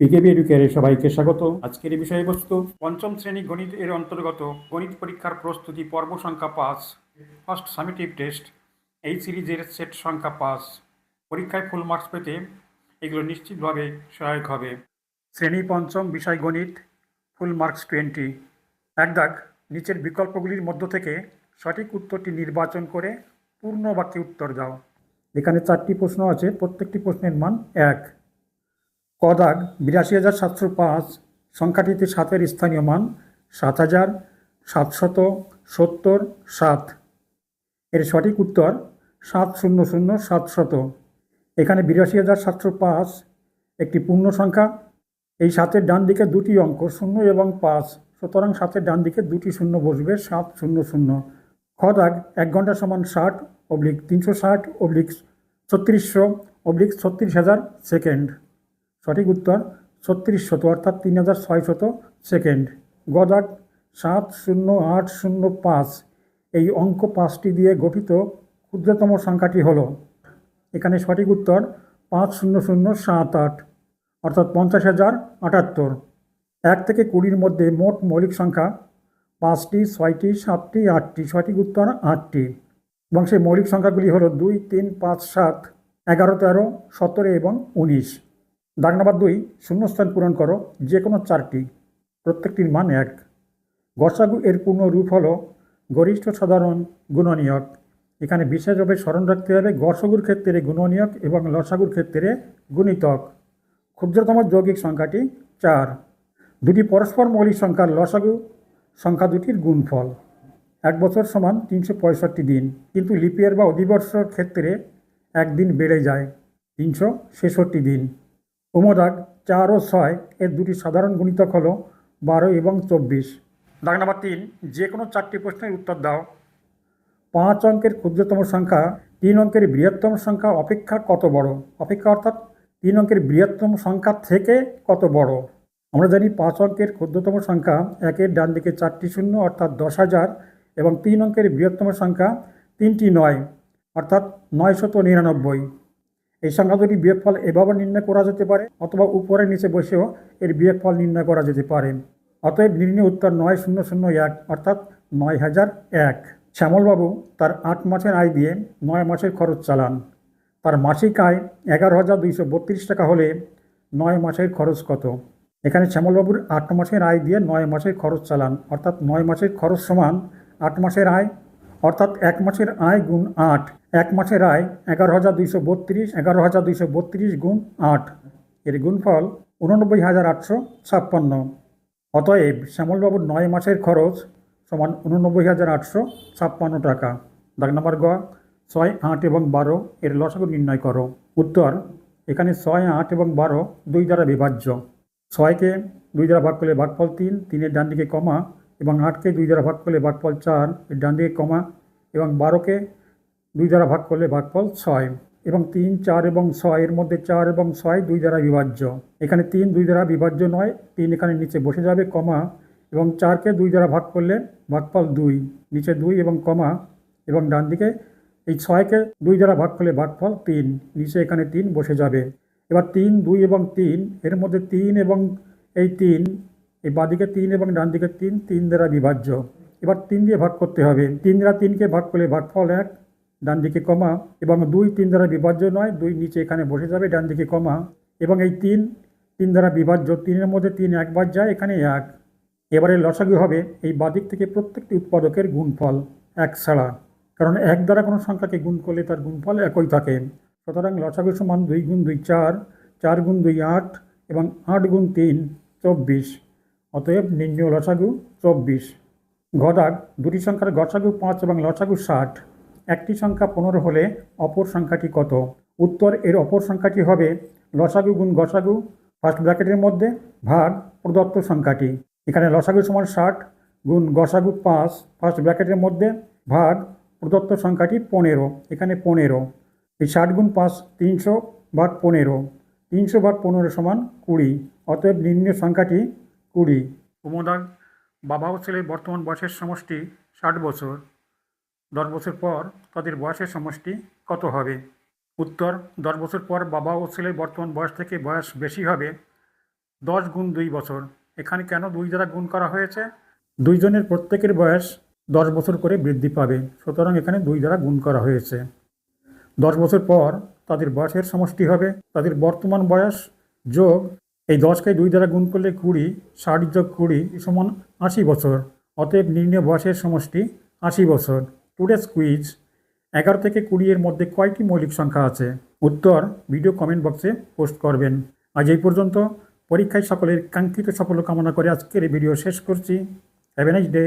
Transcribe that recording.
PKb এডুকেয়ারে সবাইকে স্বাগত। আজকের এই বিষয়বস্তু পঞ্চম শ্রেণী গণিত এর অন্তর্গত গণিত পরীক্ষার প্রস্তুতি পর্ব সংখ্যা 5, ফার্স্ট সামেটিভ টেস্ট। এই সিরিজের সেট সংখ্যা 5। পরীক্ষায় ফুল মার্কস পেতে এগুলো নিশ্চিতভাবে সহায়ক হবে। শ্রেণী পঞ্চম, বিষয় গণিত, ফুল মার্কস 20। এক দাগ, নিচের বিকল্পগুলির মধ্য থেকে সঠিক উত্তরটি নির্বাচন করে পূর্ণ বাক্যে উত্তর দাও। এখানে 4টি প্রশ্ন আছে, প্রত্যেকটি প্রশ্নের মান 1। ক দাগ, ৮২,৭০৫ সংখ্যাটিতে 7-এর স্থানীয় মান ৭,৭৭০,৭। এর সঠিক উত্তর ৭,০০,৭00। এখানে ৮২,৭০৫ একটি পূর্ণ সংখ্যা। এই 7-এর ডান দিকে দুটি অঙ্ক 0 এবং 5, সুতরাং 7-এর ডান দিকে দুটি শূন্য বসবে, 700। খ দাগ, 1 ঘন্টা সমান 60/360/3600/36,000 সেকেন্ড। সঠিক উত্তর 3600 অর্থাৎ 3600 সেকেন্ড। গ দাগ, 70805 এই অঙ্ক 5টি দিয়ে গঠিত ক্ষুদ্রতম সংখ্যাটি হল। এখানে সঠিক উত্তর 50078 অর্থাৎ 50,078। 1 থেকে 20-র মধ্যে মোট মৌলিক সংখ্যা 5টি, 6টি, 7টি, 8টি। সঠিক উত্তর 8টি। এবং সেই মৌলিক সংখ্যাগুলি হল 2, 3, 5, 7, 11, 13, 17 এবং 19। দাগ নাম্বার 2, শূন্যস্থান পূরণ করো যে কোনো 4টি, প্রত্যেকটির মান 1। গসাগু এর পূর্ণ রূপ হল গরিষ্ঠ সাধারণ গুণনীয়ক। এখানে বিশেষভাবে স্মরণ রাখতে হবে গসাগুর ক্ষেত্রে গুণনীয়ক এবং লসাগুর ক্ষেত্রে গুণিতক। ক্ষুদ্রতম যৌগিক সংখ্যাটি 4। দুটি পরস্পর মৌলিক সংখ্যার লসাগু সংখ্যা দুটির গুণফল। 1 বছর সমান 365 দিন, কিন্তু লিপিয়ার বা অধিবর্ষর ক্ষেত্রে একদিন বেড়ে যায়, 366 দিন। দাগ, 4 ও 6 এর দুটি সাধারণ গুণিতক হল 12 এবং 24। দাগ নাম্বার 3, যে কোনো 4টি প্রশ্নের উত্তর দাও। 5 অঙ্কের ক্ষুদ্রতম সংখ্যা 3 অঙ্কের বৃহত্তম সংখ্যা অপেক্ষা কত বড়? অপেক্ষা অর্থাৎ 3 অঙ্কের বৃহত্তম সংখ্যা থেকে কত বড়? আমরা জানি 5 অঙ্কের ক্ষুদ্রতম সংখ্যা 1-এর ডান দিকে 4টি শূন্য অর্থাৎ 10,000 এবং 3 অঙ্কের বৃহত্তম সংখ্যা 3টি 9 অর্থাৎ 999। এই সংখ্যা দুটি বিয়োগফল এভাবে নির্ণয় করা যেতে পারে, অথবা উপরে নিচে বসেও এর বিয়োগফল নির্ণয় করা যেতে পারে। অতএব নির্ণয় উত্তর 9001 অর্থাৎ 9001। শ্যামলবাবু তার 8 মাসের আয় দিয়ে 9 মাসের খরচ চালান। তার মাসিক আয় 11,232 টাকা হলে 9 মাসের খরচ কত? এখানে শ্যামলবাবুর 8 মাসের আয় দিয়ে 9 মাসের খরচ চালান, অর্থাৎ 9 মাসের খরচ সমান 8 মাসের আয়, অর্থাৎ 1 মাসের আয় গুণ 8। 1 মাসের আয় 11,232, 11,232 গুণ 8, এর গুণফল 89,856। অতএব শ্যামলবাবুর 9 মাসের খরচ সমান 89,856 টাকা। দাগ নম্বর গ, 6, 8 এবং 12 এর লসাগু নির্ণয় করো। উত্তর, এখানে 6, 8 এবং 12 2 দ্বারা বিভাজ্য। 6কে 2 দ্বারা ভাগ করলে ভাগফল 3, 3-এর ডান দিকে কমা, এবং 8কে 2 দ্বারা ভাগ করলে ভাগফল 4, এর ডান দিকে কমা, এবং 12কে 2 দ্বারা ভাগ করলে ভাগফল 6, এবং 3, 4 এবং 6 এর মধ্যে 4 এবং 6 2 দ্বারা বিভাজ্য। এখানে 3 2 দ্বারা বিভাজ্য নয়, 3 এখানে নিচে বসে যাবে, কমা, এবং 4কে 2 দ্বারা ভাগ করলে ভাগফল 2, নিচে 2 এবং কমা, এবং ডান দিকে এই 6কে 2 দ্বারা ভাগ করলে ভাগফল 3, নিচে এখানে 3 বসে যাবে। এবার 3, 2 এবং 3 এর মধ্যে 3 এবং এই 3, এই বাঁদিকে 3 এবং ডান দিকে 3, 3 দ্বারা বিভাজ্য। এবার 3 দিয়ে ভাগ করতে হবে। 3 দ্বারা 3কে ভাগ করলে ভাগফল 1, ডান দিকে কমা, এবং 2 3 দ্বারা বিভাজ্য নয়, 2 নিচে এখানে বসে যাবে, ডান দিকে কমা, এবং এই 3 3 দ্বারা বিভাজ্য, 3-এর মধ্যে 3 একবার যায়, এখানে 1। এবারে লসাগু হবে এই বাদিক থেকে প্রত্যেকটি উৎপাদকের গুণফল 1 ছাড়া, কারণ 1 দ্বারা কোনো সংখ্যাকে গুণ করলে তার গুণফল একই থাকে। সুতরাং লসাগু সমান 2 গুণ 2 4, 4 গুণ 2 8, এবং 8 গুণ 3 24। অতএব নির্ণয় লসাগু 24। ঘ দাগ, দুটি সংখ্যার গসাগু 5 এবং লসাগু 60। একটি সংখ্যা 15 হলে অপর সংখ্যাটি কত? উত্তর, এর অপর সংখ্যাটি হবে লসাগু গুণ গসাগু ফার্স্ট ব্র্যাকেটের মধ্যে ভাগ প্রদত্ত সংখ্যাটি। এখানে লসাগু সমান 60 গুণ গসাগু 5 ফার্স্ট ব্র্যাকেটের মধ্যে ভাগ প্রদত্ত সংখ্যাটি 15, এখানে 15। এই 60 গুণ 5 300 ভাগ 15, 300 ভাগ 15 সমান 20। অতএব নির্ণয় সংখ্যাটি 20। কুমদাগ, বাবা ও ছেলের বর্তমান বয়সের সমষ্টি 60 বছর। 10 বছর পর তাদের বয়সের সমষ্টি কত হবে? উত্তর, 10 বছর পর বাবা ও ছেলের বর্তমান বয়স থেকে বয়স বেশি হবে, 10 গুণ 2 বছর। এখানে কেন 2 দ্বারা গুণ করা হয়েছে? দুইজনের প্রত্যেকের বয়স 10 বছর করে বৃদ্ধি পাবে, সুতরাং এখানে 2 দ্বারা গুণ করা হয়েছে। 10 বছর পর তাদের বয়সের সমষ্টি হবে তাদের বর্তমান বয়স যোগ এই 10কে 2 দ্বারা গুণ করলে 20, 60 যোগ 20 সমান 80 বছর। অতএব নির্ণয় বয়সের সমষ্টি 80 বছর। টুডেস কুইজ: 11 থেকে 20 এর মধ্যে কয়টি মৌলিক সংখ্যা আছে? উত্তর ভিডিও কমেন্ট বক্সে পোস্ট করবেন। আজ এই পর্যন্ত। পরীক্ষায় সকলের কাঙ্ক্ষিত সাফল্য কামনা করে আজকের এই ভিডিও শেষ করছি। Have a nice day.